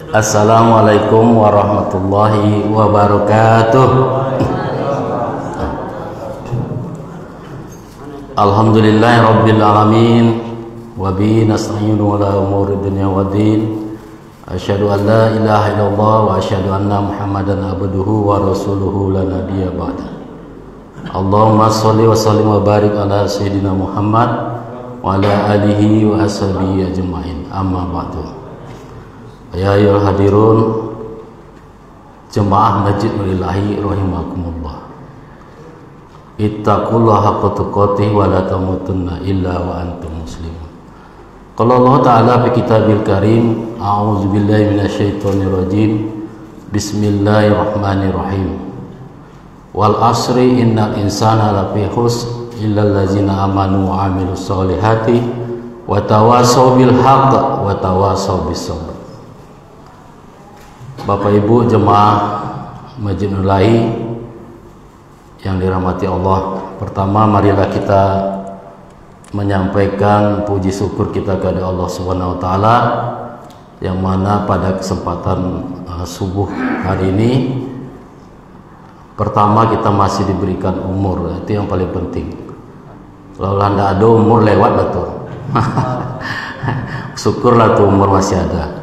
Assalamualaikum warahmatullahi wabarakatuh. Alhamdulillahi rabbil alamin, wa bihi nasta'inu ala umuri dunya waddin. Asyhadu an la ilaha illallah wa asyhadu anna Muhammadan abduhu wa rasuluhu la nabiyya ba'da. Allahumma sholli wa sallim wa barik ala sayyidina Muhammad wa ala alihi wa ashabihi ajma'in. Amma ba'du. Ya ayyuhal hadirun, jemaah Masjid Nurillahi rahimakumullah. Ittaqullaha haqqa tuqatih wa la tamutunna illa wa antum muslimun. Qala Allah Ta'ala fi kitabil karim, a'udzu billahi minasyaitonir rajim. Bismillahirrahmanirrahim. Wal asri innal insana lafi khusr illa allazina amanu wa amilus solihati wa tawasaw bil haqq wa tawasaw bis sabr. Bapak Ibu jemaah Masjid Nurillahi yang dirahmati Allah, pertama marilah kita menyampaikan puji syukur kita kepada Allah Subhanahu wa taala yang mana pada kesempatan subuh hari ini pertama kita masih diberikan umur, itu yang paling penting. Kalau tidak ada umur lewat lah tuh. Syukurlah tuh umur masih ada.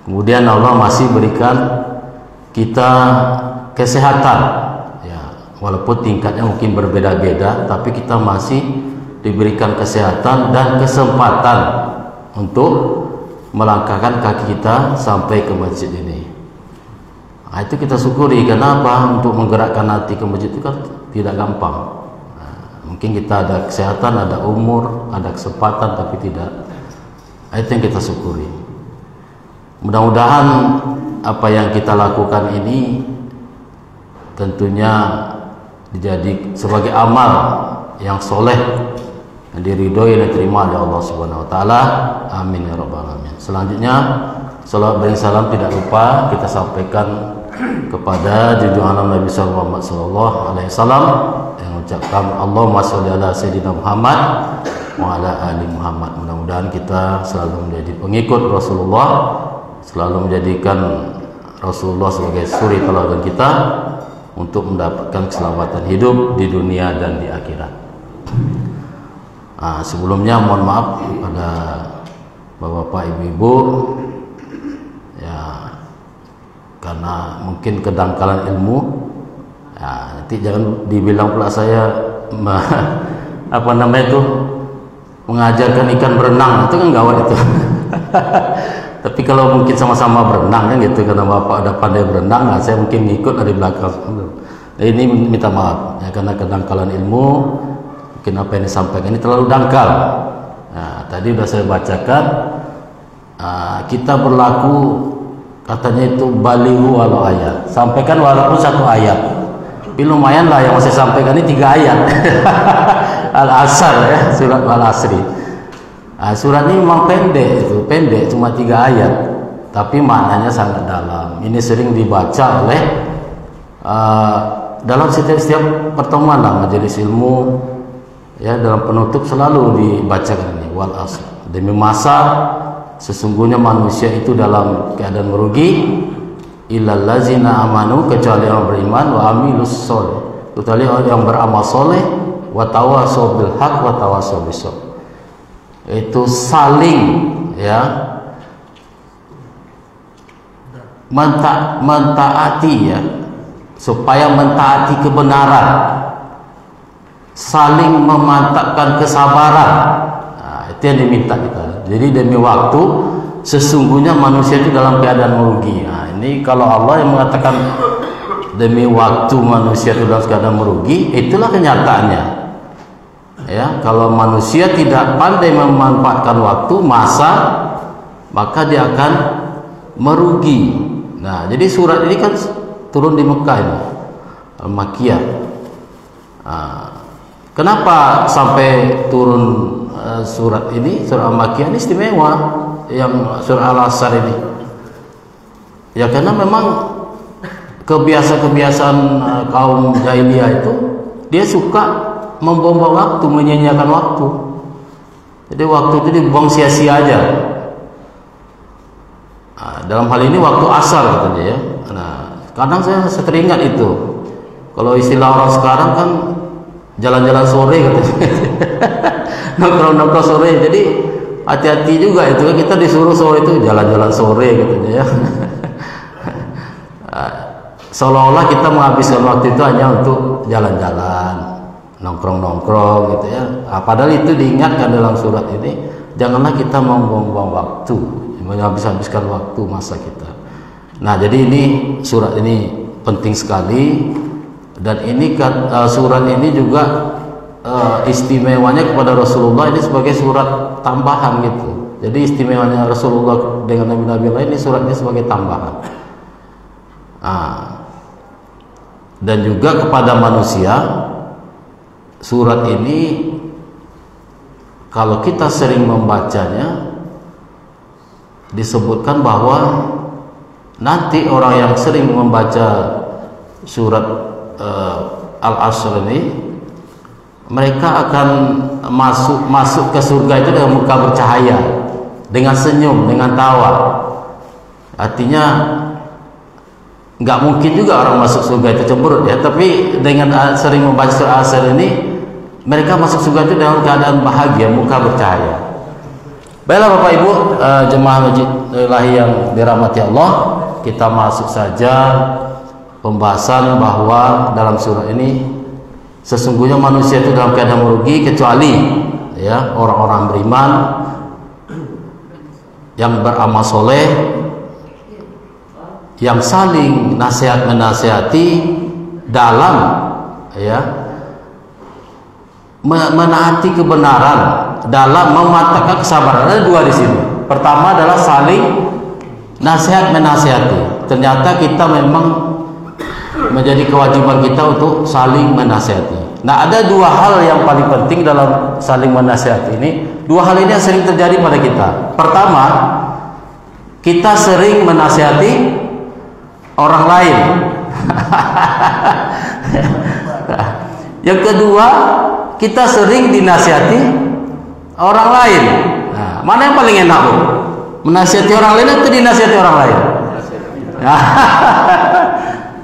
Kemudian Allah masih berikan kita kesehatan, ya, walaupun tingkatnya mungkin berbeda-beda, tapi kita masih diberikan kesehatan dan kesempatan untuk melangkahkan kaki kita sampai ke masjid ini. Nah, itu kita syukuri. Kenapa? Untuk menggerakkan hati ke masjid itu kan tidak gampang. Nah, mungkin kita ada kesehatan, ada umur, ada kesempatan, tapi tidak. Nah, itu yang kita syukuri. Mudah-mudahan apa yang kita lakukan ini tentunya dijadi sebagai amal yang soleh, yang diridhoi dan diterima oleh Allah Subhanahu wa taala. Amin ya rabbal alamin. Selanjutnya salawat dan salam tidak lupa kita sampaikan kepada junjungan Nabi sallallahu alaihi wasallam yang mengucapkan Allahumma sholli ala sayyidina Muhammad wa ala ali Muhammad. Mudah-mudahan kita selalu menjadi pengikut Rasulullah, selalu menjadikan Rasulullah sebagai suri teladan kita untuk mendapatkan keselamatan hidup di dunia dan di akhirat. Nah, sebelumnya mohon maaf kepada bapak-bapak, ibu-ibu, ya, karena mungkin kedangkalan ilmu. Ya, nanti jangan dibilang pula saya apa namanya itu mengajarkan ikan berenang, itu kan gawat itu. Tapi kalau mungkin sama-sama berenang kan gitu, karena bapak ada pandai berenang, nah saya mungkin ngikut dari belakang. Nah, ini minta maaf ya, karena kedangkalan ilmu, mungkin apa yang disampaikan ini terlalu dangkal. Nah, tadi sudah saya bacakan, kita berlaku katanya itu balighu walau ayat, sampaikan walaupun satu ayat. Tapi lumayan lah yang saya sampaikan ini 3 ayat. Al-Asr ya, surat Al-Asri. Nah, surat ini memang pendek, cuma 3 ayat, tapi maknanya sangat dalam. Ini sering dibaca oleh dalam setiap pertemuan lah, majelis ilmu, ya, dalam penutup selalu dibacakan ini. Wal asr, demi masa sesungguhnya manusia itu dalam keadaan merugi, illal ladzina amanu, kecuali orang beriman, wa amilus sholih, kecuali orang yang beramal soleh, wa tawasaw bil haqq wa tawasaw bis sabr. Itu saling, ya, mentaati, ya, supaya mentaati kebenaran, saling memantapkan kesabaran. Nah, itu yang diminta kita. Jadi demi waktu sesungguhnya manusia itu dalam keadaan merugi. Nah, ini kalau Allah yang mengatakan demi waktu manusia itu dalam keadaan merugi, itulah kenyataannya. Ya, kalau manusia tidak pandai memanfaatkan waktu, masa, maka dia akan merugi. Nah, jadi surat ini kan turun di Mekah ini, Al-Makkiyah. Nah, kenapa sampai turun surat ini, surat Al-Makkiyah ini istimewa, yang surah Al-Asr ini? Ya karena memang kebiasaan-kebiasaan kaum jahiliyah itu, dia suka membuang waktu, menyanyiakan waktu. Jadi waktu itu dibuang sia-sia aja. dalam hal ini waktu asar katanya ya. Nah, kadang saya teringat itu. Kalau istilah orang sekarang kan jalan-jalan sore katanya. Nongkrong-nongkrong sore. Jadi hati-hati juga itu, kita disuruh sore itu jalan-jalan sore katanya ya. Seolah-olah kita menghabiskan waktu itu hanya untuk jalan-jalan, nongkrong-nongkrong gitu ya. Padahal itu diingatkan dalam surat ini, janganlah kita membuang-buang waktu, menghabis-habiskan waktu masa kita. Nah, jadi ini surat ini penting sekali, dan ini surat ini juga istimewanya kepada Rasulullah ini sebagai surat tambahan gitu. Jadi istimewanya Rasulullah dengan nabi-nabi lain, ini surat ini sebagai tambahan. Dan juga kepada manusia, surat ini kalau kita sering membacanya, disebutkan bahwa nanti orang yang sering membaca surat Al-Asr ini, mereka akan masuk ke surga itu dengan muka bercahaya, dengan senyum, dengan tawa. Artinya nggak mungkin juga orang masuk surga itu cemberut ya, tapi dengan sering membaca surah Al-Asr ini, mereka masuk surga itu dalam keadaan bahagia, muka bercahaya. Baiklah Bapak Ibu, jemaah Masjid Ilahi yang dirahmati Allah, kita masuk saja pembahasan bahwa dalam surah ini sesungguhnya manusia itu dalam keadaan merugi kecuali ya orang-orang beriman yang beramal soleh, yang saling nasihat-menasihati dalam ya menaati kebenaran, dalam memantapkan kesabaran. Ada dua di sini. Pertama adalah saling nasihat-menasihati. Ternyata kita memang menjadi kewajiban kita untuk saling menasihati. Nah, ada dua hal yang paling penting dalam saling menasihati ini. Dua hal ini yang sering terjadi pada kita. Pertama, kita sering menasihati orang lain. Yang kedua, kita sering dinasihati orang lain. Nah, mana yang paling enak, Bu? Menasihati orang lain atau dinasihati orang lain?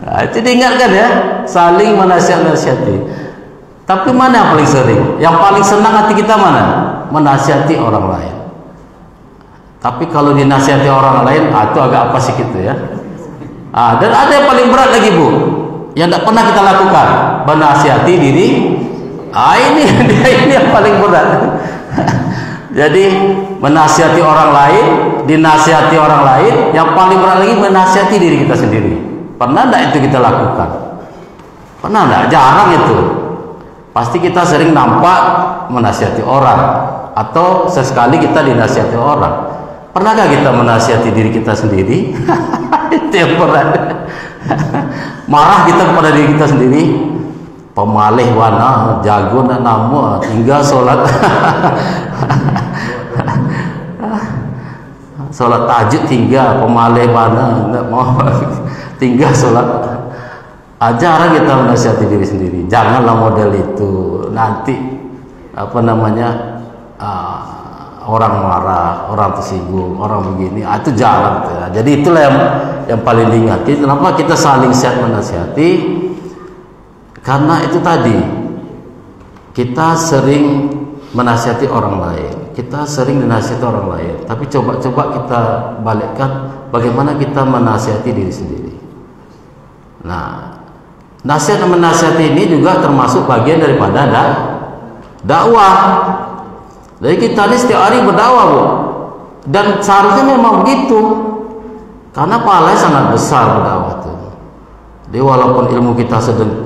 Nah, itu diingatkan ya, saling menasihati. Tapi mana yang paling sering? Yang paling senang hati kita mana? Menasihati orang lain. Tapi kalau dinasihati orang lain, itu agak apa sih gitu ya. Dan ada yang paling berat lagi, Bu, yang tidak pernah kita lakukan, menasihati diri. Ini yang paling berat. Jadi menasihati orang lain, dinasihati orang lain, yang paling berat lagi menasihati diri kita sendiri. Pernah tidak itu kita lakukan? Pernah tidak? Jarang itu. Pasti kita sering nampak menasihati orang, atau sesekali kita dinasihati orang. Pernahkah kita menasihati diri kita sendiri? Itu yang berat. Marah kita kepada diri kita sendiri. Pemalih wana, jago nak nama, tinggal solat. Solat tahajud tinggal, pemalih wana, nak mau tinggal solat. Jarang kita menasihati diri sendiri. Janganlah model itu. Nanti orang marah, orang tersinggung, orang begini, itu jarang. Jadi itulah yang paling diingat. Kenapa kita saling sehat menasihati? Karena itu tadi, kita sering menasihati orang lain, kita sering dinasihati orang lain. Tapi coba-coba kita balikkan, bagaimana kita menasihati diri sendiri. Nah, nasihat dan menasihati ini juga termasuk bagian daripada dakwah. Jadi kita ini setiap hari berdakwah, Bu. Dan seharusnya memang begitu. Karena pahalanya sangat besar berdakwah itu. Jadi walaupun ilmu kita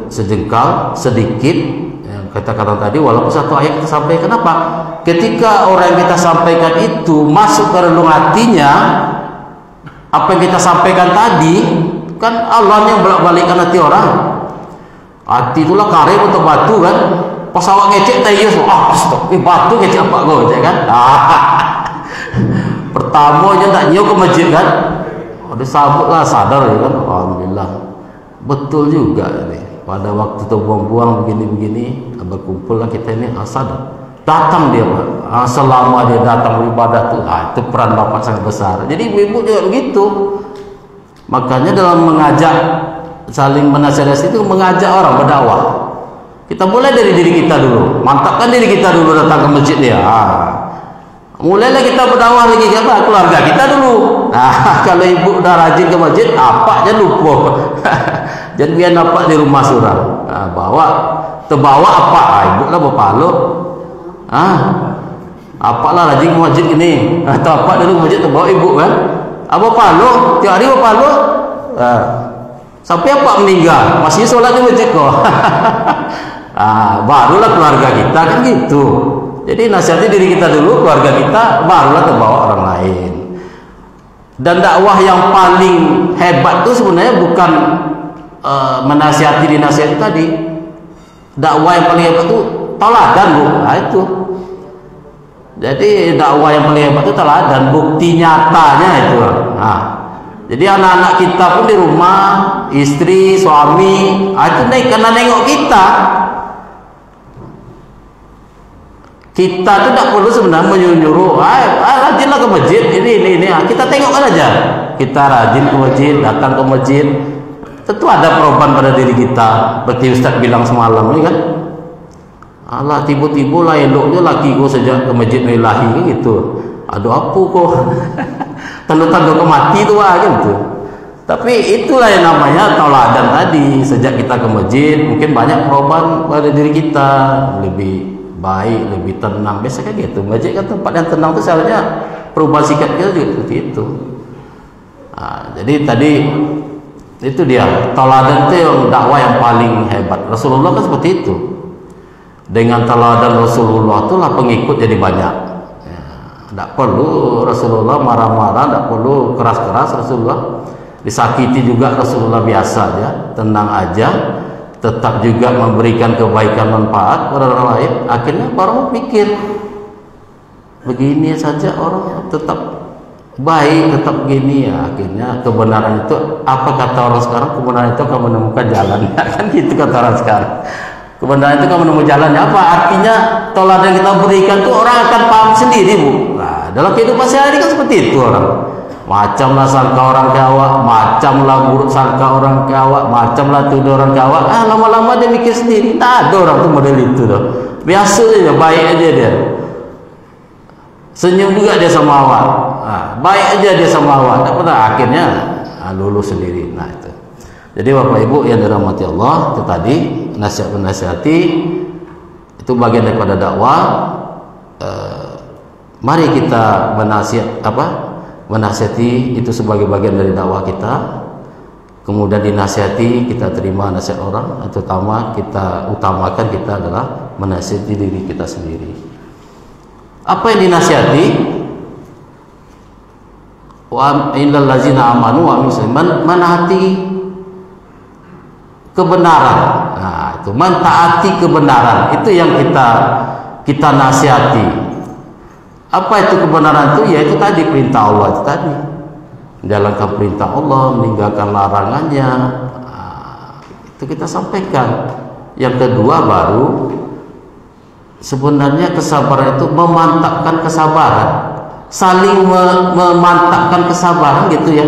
sejengkal, sedikit, yang kita katakan tadi, walaupun satu ayat kita sampaikan, kenapa? Ketika orang yang kita sampaikan itu masuk ke relung hatinya, apa yang kita sampaikan tadi, kan Allah yang bolak-balikkan hati orang. Hati itulah karim untuk batu kan. Pas awak ngecek tayus, stop, batu ngecek apa kau, kan? Pertama aja tak nyiuk ke masjid kan, disambut lah, sadar ya kan, alhamdulillah. Betul juga ini. Pada waktu itu buang-buang begini-begini, berkumpul lah kita ini sadar. datang dia, Pak. Selama dia datang beribadah tuh, itu peran bapak sangat besar. Jadi ibu-ibu juga begitu. Makanya dalam mengajak, saling menasihati itu mengajak orang berdakwah. Kita mulai dari diri kita dulu, mantapkan diri kita dulu datang ke masjid dia. Mulailah kita berdakwah lagi ke keluarga kita dulu. Kalau ibu udah rajin ke masjid, apa aja lupa. Jangan biar nampak di rumah surah. Terbawa apa? Ibu lah berpalu. Apalah rajin ke masjid ini. Atau apa dulu ke masjid terbawa ibu kan? Apa palu? Tiap hari berpalu. Sampai apa meninggal? Masih sholat di masjid kok. Barulah keluarga kita kan gitu. Jadi nasihati diri kita dulu, keluarga kita, barulah terbawa orang lain. Dan dakwah yang paling hebat itu sebenarnya bukan menasihati dinasihati tadi. Dakwah yang paling hebat itu teladan, Bu. Itu. Jadi dakwah yang paling hebat itu teladan, bukti nyatanya itu. Jadi anak-anak kita pun di rumah, istri, suami, itu karena nengok kita. Kita tuh tidak perlu sebenarnya menyuruh, rajinlah ke masjid, ini. Kita tengokkan aja. Kita rajin ke masjid, datang ke masjid. Tentu ada perubahan pada diri kita. Seperti Ustaz bilang semalam ini kan. Allah tiba-tiba lah eloknya laki gue sejak ke masjid ilahi gitu. Aduh apa kok? Tanda-tanda mati tuh gitu. Tapi itulah yang namanya tauladan tadi. Sejak kita ke masjid, mungkin banyak perubahan pada diri kita, lebih baik, lebih tenang. Biasanya gitu. Masjid kan tempat yang tenang itu seharusnya perubahan sikap kita juga seperti itu. Jadi tadi itu dia tauladan itu yang dakwah yang paling hebat. Rasulullah kan seperti itu. Dengan tauladan Rasulullah itulah pengikut jadi banyak. Tidak perlu Rasulullah marah-marah, tidak perlu keras-keras. Rasulullah disakiti juga Rasulullah biasa aja, tenang aja. Tetap juga memberikan kebaikan manfaat pada orang lain. Akhirnya orang pikir begini saja orang tetap baik, tetap begini ya. Akhirnya kebenaran itu, apa kata orang sekarang, kebenaran itu akan menemukan jalan. Kan gitu kata orang sekarang. Kebenaran itu akan menemukan jalannya. Apa artinya? Teladan yang kita berikan itu orang akan paham sendiri, Bu. Nah, dalam kehidupan sehari kan seperti itu orang. Macamlah sangka orang ke awak, macamlah buruk sangka orang ke awak, macamlah tuduh orang ke awak. Lama-lama dia mikir sendiri. Tak ada orang tuh model itu dah. Biasa aja, baik aja dia. Senyum juga dia sama awak. Baik aja dia sama awak. Tak pernah akhirnya lulus sendiri. Nah itu. Jadi Bapak Ibu yang dirahmati Allah, itu tadi nasihat menasihati itu bagian daripada dakwah. Mari kita menasihati itu sebagai bagian dari dakwah kita. Kemudian dinasihati, kita terima nasihat orang, terutama kita utamakan kita adalah menasihati diri kita sendiri. Apa yang dinasihati? Wa innal ladzina amanu wa amilus menahati kebenaran. Nah, itu mentaati kebenaran. Itu yang kita nasihati. Apa itu kebenaran itu? Yaitu tadi perintah Allah itu tadi. Menjalankan perintah Allah, meninggalkan larangannya. Itu kita sampaikan. Yang kedua baru sebenarnya kesabaran itu memantapkan kesabaran. Saling memantapkan kesabaran gitu ya.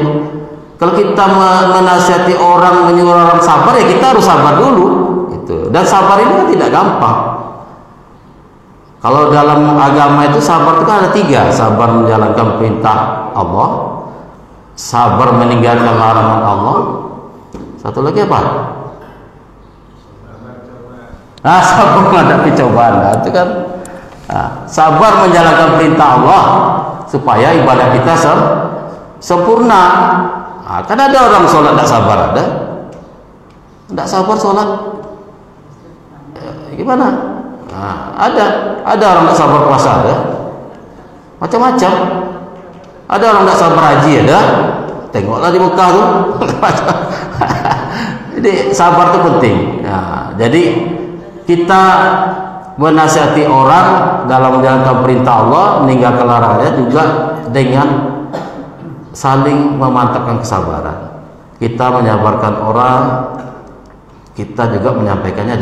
Kalau kita menasihati orang, menyuruh orang sabar, ya kita harus sabar dulu gitu. Dan sabar ini kan tidak gampang. Kalau dalam agama itu sabar itu kan ada 3. Sabar menjalankan perintah Allah, sabar meninggalkan larangan Allah, satu lagi apa? Sabar menghadapi cobaan. Nah, itu kan sabar menjalankan perintah Allah supaya ibadah kita sempurna. Kan ada orang sholat tidak sabar, ada tidak sabar sholat, gimana? Ada orang tidak sabar puasa, ada macam-macam. Ada orang tidak sabar haji, ada. Tengoklah di Mekah tuh. Jadi sabar itu penting. Jadi kita menasihati orang dalam menjalankan perintah Allah, meninggalkan larangannya juga dengan saling memantapkan kesabaran. Kita menyabarkan orang, kita juga menyampaikannya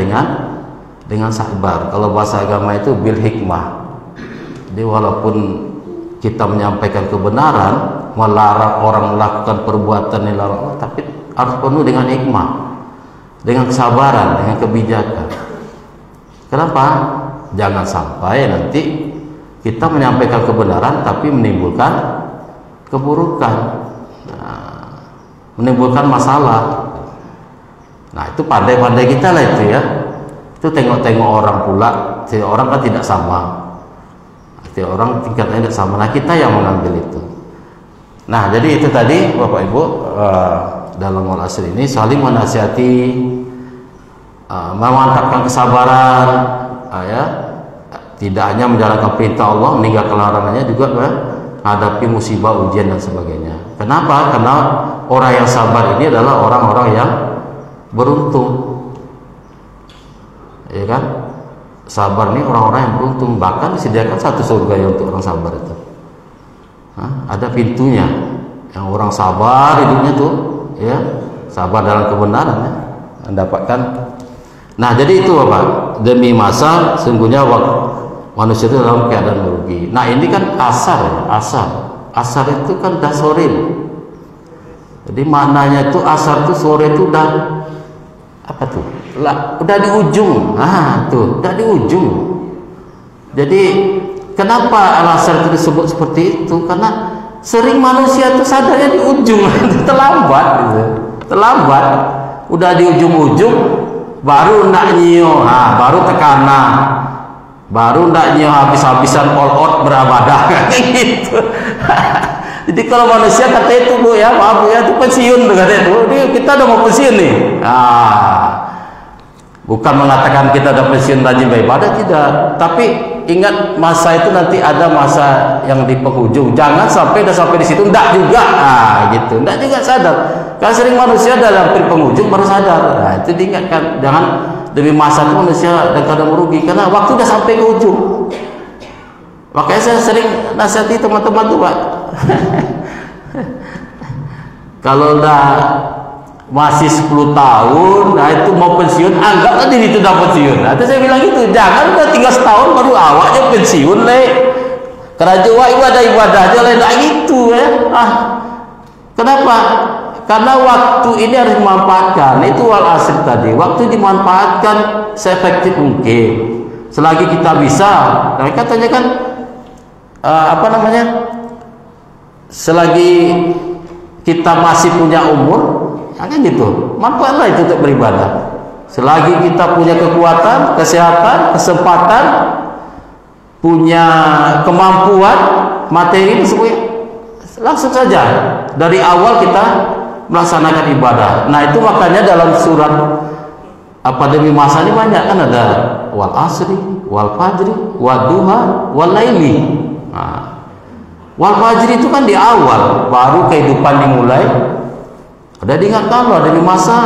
dengan sabar. Kalau bahasa agama itu bil hikmah. Jadi walaupun kita menyampaikan kebenaran, melarang orang melakukan perbuatan yang dilarang Allah, tapi harus penuh dengan hikmah, dengan kesabaran, dengan kebijakan. Kenapa? Jangan sampai nanti kita menyampaikan kebenaran tapi menimbulkan keburukan, menimbulkan masalah. Nah itu pandai-pandai kita lah itu ya. Itu tengok-tengok orang pula. Orang kan tidak sama. Orang tingkatnya tidak sama. Nah kita yang mengambil itu. Nah jadi itu tadi Bapak Ibu, dalam wal asr ini saling menasihati, memantapkan kesabaran, ya, tidak hanya menjalankan perintah Allah, meninggalkan larangannya, juga menghadapi musibah, ujian dan sebagainya. Kenapa? Karena orang yang sabar ini adalah orang-orang yang beruntung, ya kan? Sabar ini orang-orang yang beruntung, bahkan disediakan satu surga ya untuk orang sabar itu. Ada pintunya. Yang orang sabar hidupnya tuh, ya, sabar dalam kebenaran, ya, mendapatkan. Nah jadi itu Bapak, demi masa sungguhnya manusia itu dalam keadaan merugi. Nah ini kan asar, ya, asar itu kan dah sore. Jadi maknanya itu asar itu sore itu udah apa tuh? Lah, udah di ujung. Tuh, udah di ujung. Jadi kenapa al-asar itu disebut seperti itu? Karena sering manusia itu sadarnya di ujung, terlambat gitu. Terlambat. Udah di ujung-ujung baru nak nyio, baru tekanan. Baru nak nyio habis-habisan all out berabadah kayak gitu. Jadi kalau manusia kata itu Bu ya, maaf Bu ya, itu pensiun kata itu. Kita udah mau pensiun nih. Bukan mengatakan kita udah pensiun rajin beribadah, tidak. Tapi ingat masa itu nanti ada masa yang di penghujung. Jangan sampai udah sampai di situ ndak juga. Gitu. Ndak juga sadar. Kan sering manusia dalam penghujung baru sadar. Nah, itu diingatkan. Jangan demi masa itu manusia dan kadang merugi karena waktu udah sampai ke ujung. Makanya saya sering nasihati teman-teman tuh Pak. Kalau udah masih 10 tahun, nah itu mau pensiun, anggaplah diri itu udah pensiun. Nah, itu saya bilang gitu, jangan udah tinggal setahun baru awaknya pensiun kerajaan ibadah aja nggak gitu ya. Kenapa? Karena waktu ini harus dimanfaatkan. Itu wal asr tadi, waktu dimanfaatkan seefektif mungkin. Selagi kita bisa, nah katanya kan selagi kita masih punya umur, kan gitu, manfaatlah itu untuk beribadah. Selagi kita punya kekuatan, kesehatan, kesempatan, punya kemampuan materi itu semua, langsung saja dari awal kita melaksanakan ibadah. Nah itu makanya dalam surat demi masa ini banyak kan, ada wal asri, wal fajri, wal duha, wal laili. Wal fajri itu kan di awal, baru kehidupan dimulai. Ada diingatkan Allah dari masa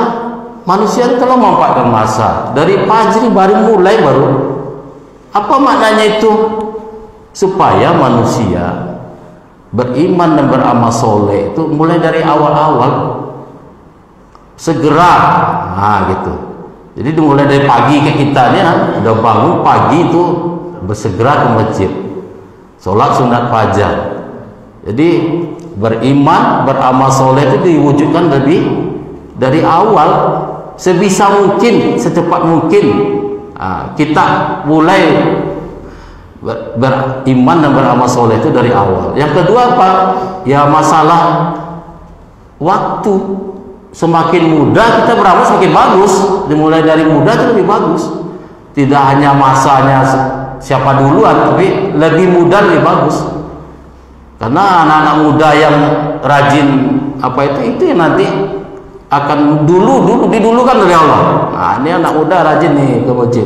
manusia telah memanfaatkan masa. Dari fajri baru mulai baru. Apa maknanya itu? Supaya manusia beriman dan beramal soleh itu mulai dari awal-awal. Segera, gitu. Jadi dimulai dari pagi ke kitanya, udah bangun pagi itu bersegera ke masjid, sholat sunat fajar. Jadi beriman, beramal soleh itu diwujudkan dari awal, sebisa mungkin, secepat mungkin. Kita mulai beriman dan beramal soleh itu dari awal. Yang kedua apa? Ya masalah waktu. Semakin muda kita beramal semakin bagus. Dimulai dari muda itu lebih bagus. Tidak hanya masanya siapa duluan, tapi lebih muda lebih bagus. Karena anak-anak muda yang rajin itu yang nanti akan didulukan oleh Allah. Nah, ini anak muda rajin nih ke masjid,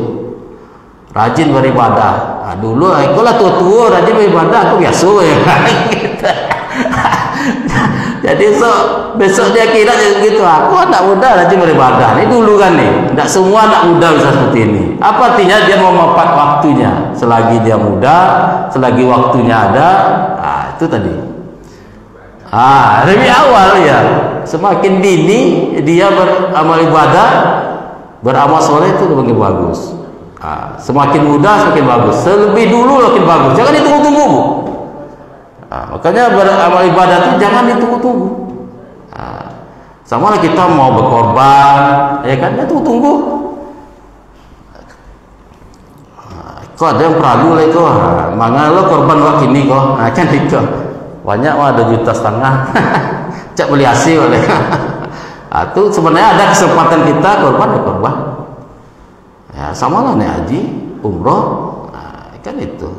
rajin beribadah. Nah, dulu aku lah tua rajin beribadah, aku biasa ya. Jadi besok dia kira gitu, aku anak muda rajin beribadah. Ini dulu kan nih, tidak semua anak muda bisa seperti ini. Apa artinya? Dia mau memanfaat waktunya. Selagi dia muda, selagi waktunya ada, itu tadi. Lebih awal ya. Semakin dini dia beramal ibadah, beramal soleh itu lebih bagus. Semakin muda semakin bagus, selebih dulu makin bagus, jangan ditunggu-tunggu, Bu. Makanya beramal ibadah itu jangan ditunggu-tunggu. Sama lah kita mau berkorban, ya kan, ya tunggu-tunggu. Kok ada yang peragu lah kok, mangga lo korban waktu ini kok, kan itu banyak mah ada 1,5 juta, cak beli hasil oleh. Itu sebenarnya ada kesempatan kita korban ya korban. Ya sama lah nih haji, umroh, kan itu.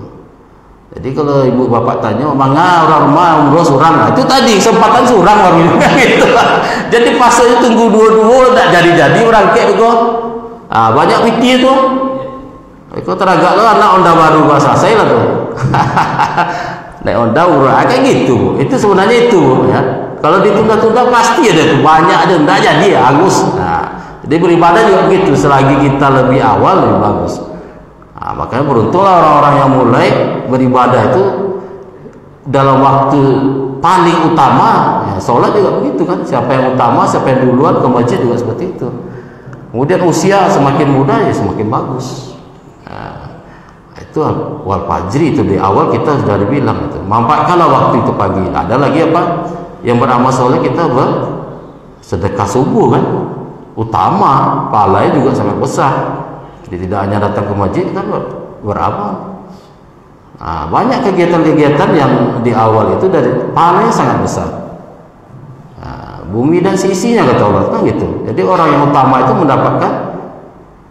Jadi kalau ibu bapak tanya, mangga orang rumah umroh surang, itu tadi kesempatan surang orang ini gitu. Jadi pasnya tunggu dua-dua, tak jadi-jadi orang kayak itu. Banyak witi itu. Kau teragak lo anak onda baru bahasa saya lah tuh. Naik onda urang kayak gitu. Itu sebenarnya itu ya. Kalau ditunda-tunda pasti ada tuh banyak ada enggak jadi ya angus. Jadi beribadah juga begitu, selagi kita lebih awal lebih bagus. Makanya beruntunglah orang-orang yang mulai beribadah itu dalam waktu paling utama. Ya, sholat juga begitu kan, siapa yang utama, siapa yang duluan ke masjid juga seperti itu. Kemudian usia semakin muda ya semakin bagus. Itu wal fajri, itu di awal kita sudah dibilang itu. Manfaatkanlah waktu itu pagi. Ada lagi apa? Yang beramal soleh kita sedekah subuh kan. Utama, pahalanya juga sangat besar. Jadi tidak hanya datang ke masjid, kita beramal. Banyak kegiatan-kegiatan yang di awal itu dari pahalanya sangat besar. Bumi dan sisinya kata Allah kan gitu. Jadi orang yang utama itu mendapatkan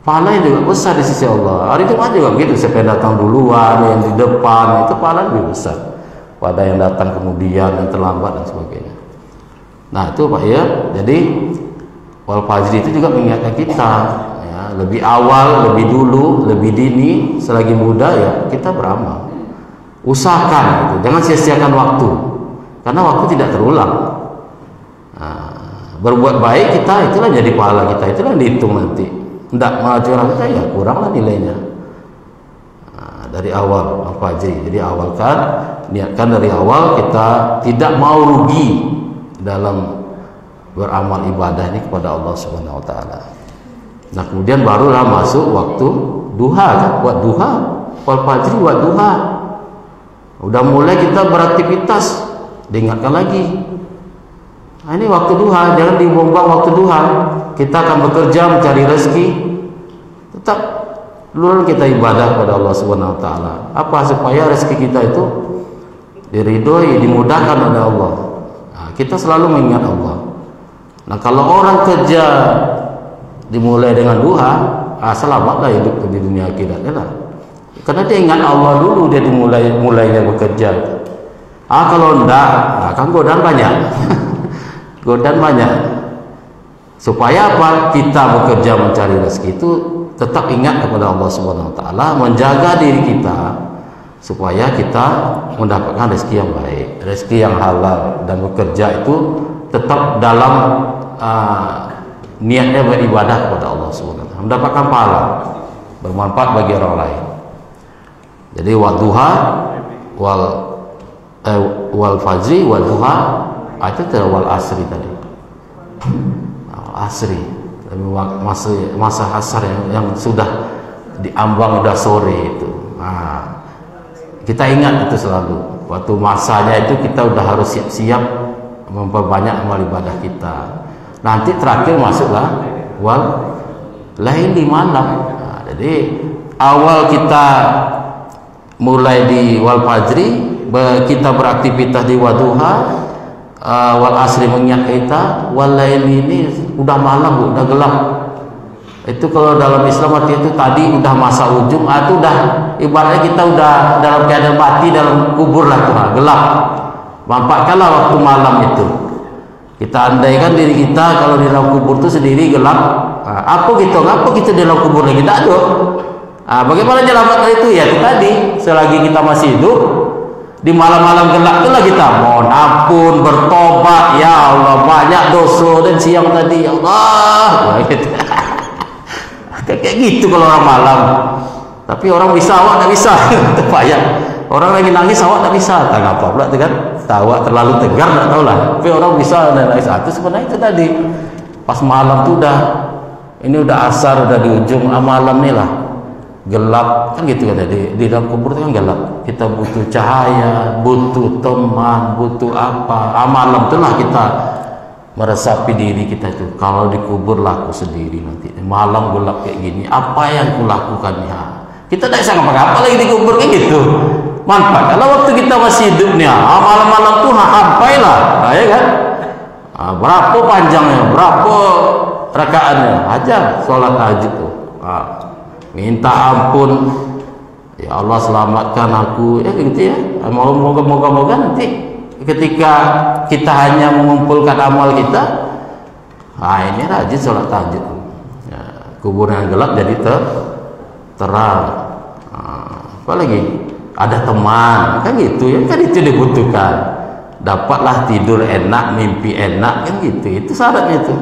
pahala yang juga besar di sisi Allah. Hari Jumat juga begitu, siapa yang datang duluan, yang di depan itu pahala lebih besar pada yang datang kemudian, yang terlambat dan sebagainya. Nah itu Pak ya. Jadi wal fajri itu juga mengingatkan kita ya, lebih awal, lebih dulu, lebih dini, selagi muda ya kita beramal. Usahakan gitu. Jangan sia-siakan waktu, karena waktu tidak terulang. Berbuat baik kita, itulah jadi pahala kita, itulah yang dihitung nanti. Tidak malah curang kita ya kuranglah nilainya. Dari awal wal fajri. Jadi awalkan, niatkan dari awal kita tidak mau rugi dalam beramal ibadah ini kepada Allah Subhanahu wa taala. Nah, kemudian barulah masuk waktu duha kan, buat duha, wal fajri buat duha. Udah mulai kita beraktivitas, diingatkan lagi. Ini waktu duha, jangan dibuang-buang waktu duha. Kita akan bekerja mencari rezeki. Tetap dulu kita ibadah kepada Allah Subhanahu wa taala. Apa supaya rezeki kita itu diridhoi, dimudahkan oleh Allah. Kita selalu mengingat Allah. Nah, kalau orang kerja dimulai dengan duha, selamatlah hidup di dunia akhirat ya lah. Karena dia ingat Allah dulu, dia mulainya bekerja. Kalau enggak, kan godaan banyak. Godaan banyak. Supaya apa? Kita bekerja mencari rezeki itu tetap ingat kepada Allah Subhanahu wa taala, menjaga diri kita supaya kita mendapatkan rezeki yang baik, rezeki yang halal, dan bekerja itu tetap dalam niatnya beribadah kepada Allah Subhanahu wa taala, mendapatkan pahala, bermanfaat bagi orang lain. Jadi wadduha wal fajri wal duha, itu wal asri tadi. Asri, masa asar yang sudah diambang udah sore itu. Kita ingat itu selalu. Waktu masanya itu kita udah harus siap-siap memperbanyak amal ibadah kita. Nanti terakhir masuklah wal laili malam. Jadi awal kita mulai di wal fajri, kita beraktivitas di wadduha, wal asri mengingat kita, wal laili ini udah malam, udah gelap. Itu kalau dalam Islam arti itu tadi udah masa ujung, itu udah ibaratnya kita udah dalam keadaan mati dalam kubur lah, tuh gelap. Manfaatkanlah waktu malam itu. Kita andaikan diri kita kalau di dalam kubur itu sendiri gelap, apa gitu, ngapa kita di dalam kubur lagi tak ada. Bagaimana menyelamatkan itu ya? Itu tadi, selagi kita masih hidup di malam-malam gelap itulah kita mohon ampun, bertobat, ya Allah banyak dosa dan siang tadi ya Allah. Gitu. Kayak gitu kalau orang malam. Tapi orang bisa, awak tak bisa. Payah. Orang lagi nangis, awak tak bisa. Tak apa pula tu kan? Tawa terlalu tegar, tak tahulah. Tapi orang bisa nangis. Itu sebenarnya itu tadi. Pas malam tu ini udah asar, udah di ujung malam ni lah. gelap kan gitu kan, di dalam kubur itu kan gelap, kita butuh cahaya, butuh teman, butuh apa. Malam itulah kita meresapi diri kita itu. Kalau dikubur lah aku sendiri nanti, malam gelap kayak gini, apa yang kulakukan ya? Kita tidak bisa ngapa-ngapa lagi dikubur kayak gitu. Manfaat kalau waktu kita masih hidupnya, malam-malam tuh sampailah, ya kan? Berapa panjangnya, berapa rakaatnya, aja sholat tahajud tuh. Minta ampun, ya Allah selamatkan aku, ya gitu ya. Moga-moga nanti ketika kita hanya mengumpulkan amal kita, ini rajin sholat tahajud. Ya, kuburan gelap jadi terang. Apalagi ada teman, kan gitu ya, kan itu dibutuhkan. Dapatlah tidur enak, mimpi enak, kan gitu. Itu syaratnya itu.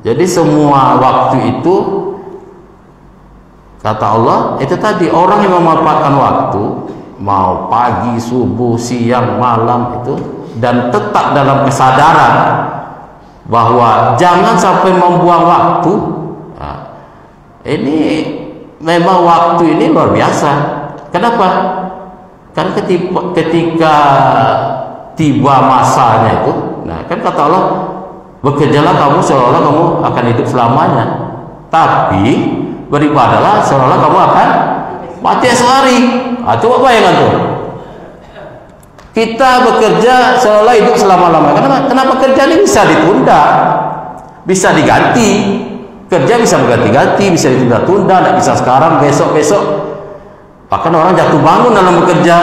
Jadi semua waktu itu, kata Allah, itu tadi orang yang memanfaatkan waktu, mau pagi, subuh, siang, malam itu, dan tetap dalam kesadaran bahwa jangan sampai membuang waktu. Ini memang waktu ini luar biasa. Kenapa? Karena ketika tiba masanya itu, nah kan kata Allah, bekerjalah kamu seolah-olah kamu akan hidup selamanya, tapi beribadahlah seolah-olah kamu akan mati sehari. Coba bayangkan tuh, kita bekerja seolah hidup selama-lamanya. Kenapa kerja ini bisa ditunda, bisa diganti? Kerja bisa berganti-ganti, bisa ditunda-tunda, tidak bisa sekarang, besok-besok. Bahkan orang jatuh bangun dalam bekerja,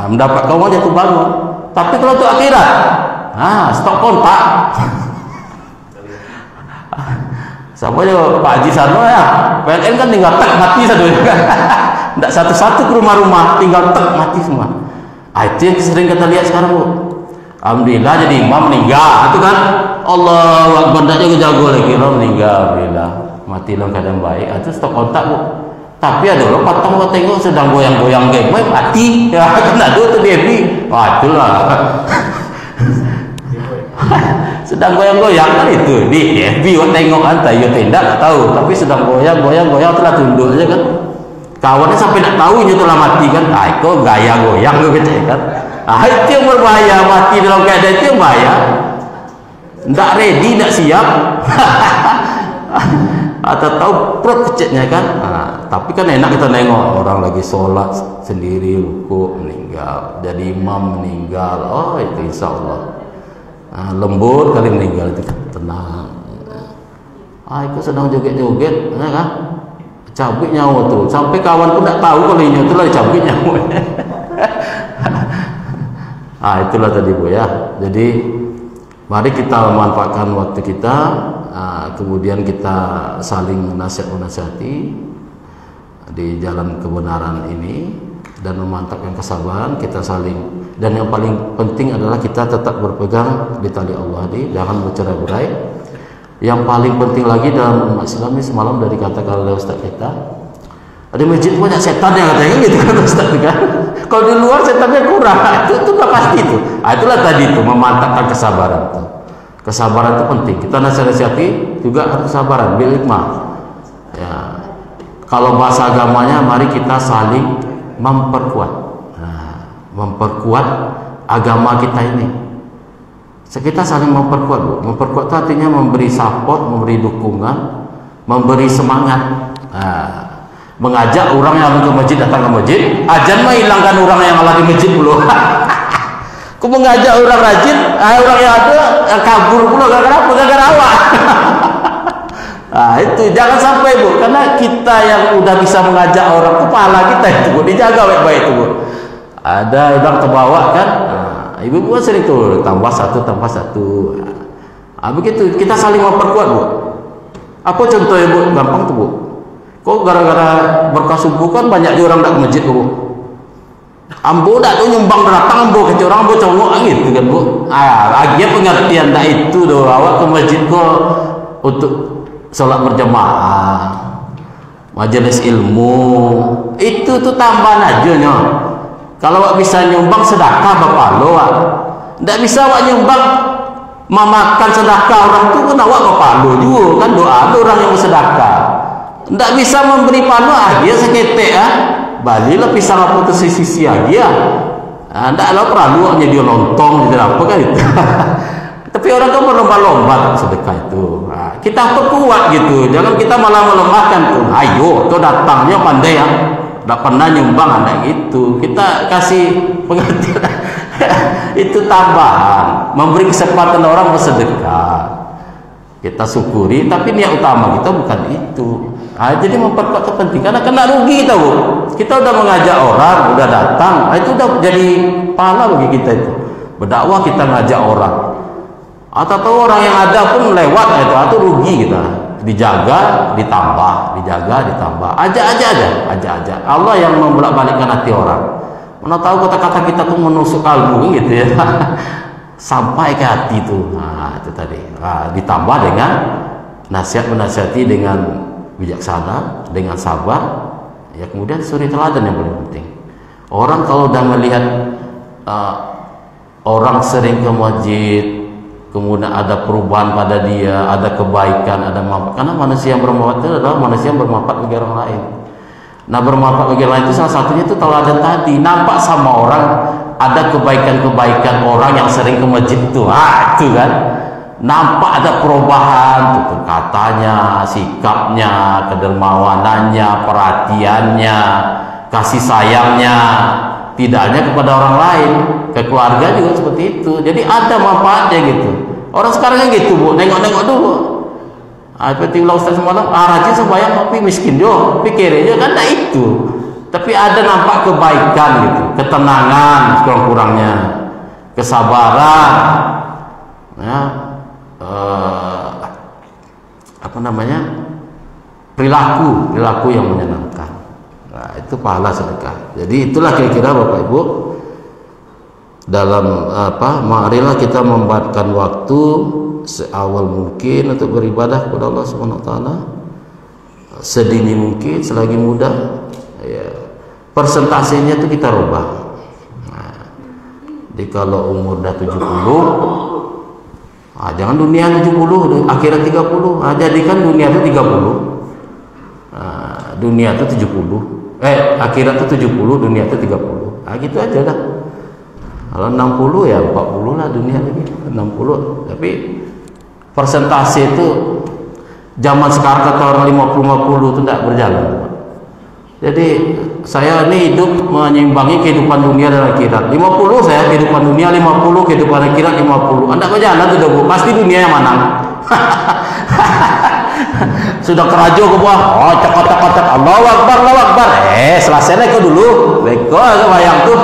mendapat uang jatuh bangun. Tapi kalau untuk akhirat, stop kontak. Sama aja Pak Haji Sarno ya, PLN kan tinggal tek mati satu, tidak satu-satu ke rumah-rumah, tinggal tek mati semua. Itu yang sering kita lihat sekarang, Bu. Alhamdulillah jadi imam meninggal, itu kan Allahu Akbar, tidak jago lagi, lo meninggal, alhamdulillah mati dalam keadaan baik. Itu stop kontak, Bu. Tapi ada orang patang mau tengok sedang goyang-goyang game, mati ya, kena dua tuh Devi. Itulah sedang goyang-goyang kan itu di FB tengok anta yo tidak tahu, tapi sedang goyang-goyang telah tunduk aja kan, kawannya sampai tidak tahu ini telah mati kan. Itu gaya goyang gitu kan. Itu yang berbahaya, mati dalam keadaan itu yang bahaya, tidak ready, tidak siap. Atau tahu perut kecilnya kan. Tapi kan enak kita nengok orang lagi sholat sendiri, ruku meninggal, jadi imam meninggal, itu insya Allah lembut kali meninggal, itu tenang. Itu sedang joget-joget, ya kan? Cabik nyawa tuh, sampai kawan pun tidak tahu kalau ini itulah cabik nyawa. Itulah tadi, Bu ya. Jadi mari kita memanfaatkan waktu kita, kemudian kita saling menasihati di jalan kebenaran ini dan memantapkan kesabaran kita saling. Dan yang paling penting adalah kita tetap berpegang di tali Allah, jangan bercerai-berai. Yang paling penting lagi dalam umat Islam ini, semalam dari katakan oleh Ustaz kita, ada masjid banyak setan yang katanya gitu kan Ustaz kan. Kalau di luar setannya kurang, itu udah pasti itu. Itulah tadi itu memantapkan kesabaran itu. Kesabaran itu penting. Kita nasihati juga harus kesabaran, bil hikmah. Ya. Kalau bahasa agamanya, mari kita saling memperkuat. Memperkuat agama kita ini. Kita saling memperkuat, Bu. Memperkuat itu artinya memberi support, memberi dukungan, memberi semangat. Mengajak orang yang ke masjid datang ke masjid. Ajan mah hilangkan orang yang lagi masjid dulu. Aku mengajak orang rajin, orang yang ada kabur pula gara-gara apa? Gara-gara awak. Itu jangan sampai, Bu, karena kita yang udah bisa mengajak orang, kepala kita itu, Bu, dijaga baik-baik itu, Bu. Ada yang terbawa kan, ibu-ibu sering tuh tambah satu. Begitu kita saling memperkuat, Bu. Apa contohnya, Bu? Gampang tuh, Bu. Kok gara-gara berkah subuh kan banyak orang tak ke masjid, Bu. Ambo dak tuh nyumbang datang ambo ke orang, ambo congok gitu kan, Bu. Akhirnya pengertian dak itu doh, awak ke masjid kok untuk sholat berjamaah, majelis ilmu, itu tuh tambahan aja nyo. Kalau awak bisa nyumbang sedekah bapak lo, tidak bisa awak nyumbang memakan sedekah orang itu kan awak bapak lo juga kan, doa orang yang bersedekah. ndak bisa memberi panu dia seketek balilah pisang apa tu sisi dia ndak lah perlu jadi lontong jadi apa kan itu. Tapi orang kan berlomba-lomba sedekah itu. Kita perkuat gitu, jangan kita malah melemahkan tuh. Ayo tuh datangnya pandai ndak pernah nyumbang anak gitu. Kita kasih pengertian itu tambahan, memberi kesempatan orang bersedekah. Kita syukuri, tapi niat utama kita bukan itu. Jadi memperkuat kepentingan, karena kena rugi kita, Bu. Kita udah mengajak orang, udah datang, itu udah jadi pahala bagi kita itu. Berdakwah kita ngajak orang. Atau orang yang ada pun lewat itu rugi kita. Dijaga, ditambah, dijaga, ditambah. Ajak aja. Allah yang membolak-balikkan hati orang. Mana tahu kata-kata kita tuh menusuk kalbu gitu ya. Sampai ke hati itu. Itu tadi. Ditambah dengan menasihati dengan bijaksana, dengan sabar. Ya kemudian suri teladan yang paling penting. Orang kalau udah melihat orang sering ke masjid, kemudian ada perubahan pada dia, ada kebaikan, ada manfaat. Karena manusia yang bermanfaat itu adalah manusia yang bermanfaat bagi orang lain. Nah, bermanfaat bagi orang lain itu salah satunya itu teladan tadi. Nampak sama orang ada kebaikan-kebaikan orang yang sering ke masjid itu. Itu kan. Nampak ada perubahan tutur katanya, sikapnya, kedermawanannya, perhatiannya, kasih sayangnya, tidak hanya kepada orang lain, ke keluarga juga seperti itu. Jadi ada manfaatnya gitu. Orang sekarang kan gitu, Bu, nengok-nengok dulu. Seperti ulah Ustaz semalam, rajin sembahyang tapi miskin jo, pikirnya kan tak itu. Tapi ada nampak kebaikan gitu, ketenangan kurang-kurangnya, kesabaran, ya, perilaku yang menyenangkan. Nah, itu pahala sedekah. Jadi itulah kira-kira Bapak Ibu dalam marilah kita membuatkan waktu seawal mungkin untuk beribadah kepada Allah Subhanahu wa taala, sedini mungkin selagi muda. Ya, persentasenya itu kita rubah. Nah, jadi kalau umur dah 70, jangan dunia 70, akhirat 30. Jadikan dunia itu 30. Dunia itu 70. Akhirat itu 70, dunia itu 30. Gitu aja dah. Kalau 60 ya 40 lah dunia lagi. 60. Tapi persentase itu zaman sekarang kata orang 50-50 itu tidak berjalan. Jadi saya ini hidup menyimbangi kehidupan dunia dan akhirat. 50 saya kehidupan dunia, 50 kehidupan akhirat, 50. Anda berjalan tuh, Bu. Pasti dunia yang menang. Sudah kerajo ke bawah. Cek. Allahu Akbar. Selesai kau dulu. Beko agak bayang tuh.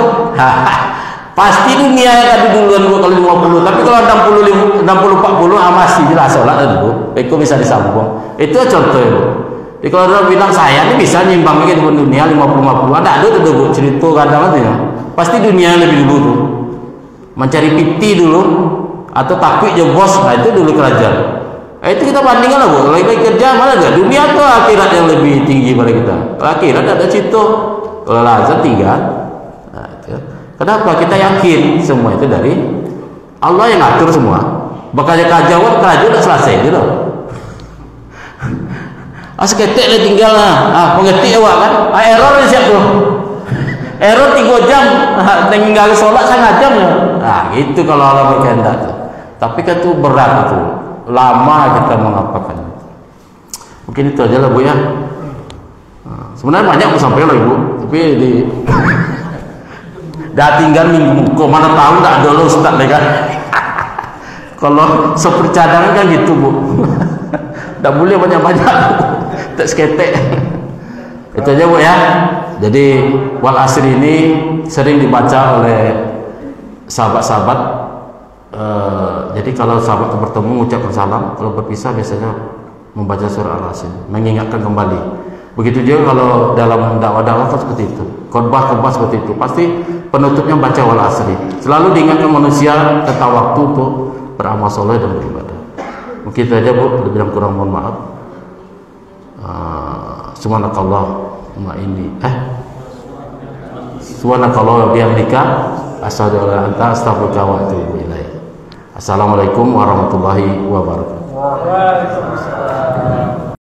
Pasti dunia yang ada duluan kalau 50. Tapi kalau 60 40 masih jelas sholat dulu. Beko bisa disambung. Itu contohnya. Jadi kalau orang bilang saya ini bisa nyimbang ke dunia 50-50, ada tuh Bu cerita kadang ya. Pasti dunia lebih dulu tuh. Mencari piti dulu atau takwi aja bos, nah itu dulu kerajaan. Itu kita bandingkan lah Bu. Kalau kita kerja mana ada dunia atau akhirat yang lebih tinggi pada kita? Akhirat ada situ. Kalau lazat 3. Nah, itu. Kenapa? Kita yakin semua itu dari Allah yang ngatur semua. Bakal kajauan udah selesai gitu. Seketik lah tinggal pengetik awak kan. Error siap tuh. Error 3 jam, tinggal sholat 1/2 jam ya. Gitu kalau Allah berkehendak tuh. Tapi kan itu berat tuh. Lama kita mengapakan. Mungkin itu aja lah Bu ya. Sebenarnya banyak aku sampaikan lah Ibu, tapi dah tinggal minggu kok mana tahu tak ada lo Ustaz kan. Kalau seperti cadangan kan gitu Bu. Tak boleh banyak-banyak. Tak seketek. Itu aja Bu ya. Jadi wal asri ini sering dibaca oleh sahabat-sahabat. Jadi kalau sahabat bertemu mengucapkan salam, kalau berpisah biasanya membaca surah Al-Asr, mengingatkan kembali. Begitu juga kalau dalam dakwah-dakwah kan seperti itu, khotbah seperti itu, pasti penutupnya baca wal asri. Selalu diingatkan manusia tentang waktu untuk beramal soleh dan beribadah. Mungkin itu aja Bu, lebih dan kurang mohon maaf. Subhanakallahumma subhanakallah wa bihamdika asyhadu an la ilaha illa anta astaghfiruka wa atubu ilaik. Assalamualaikum warahmatullahi wabarakatuh.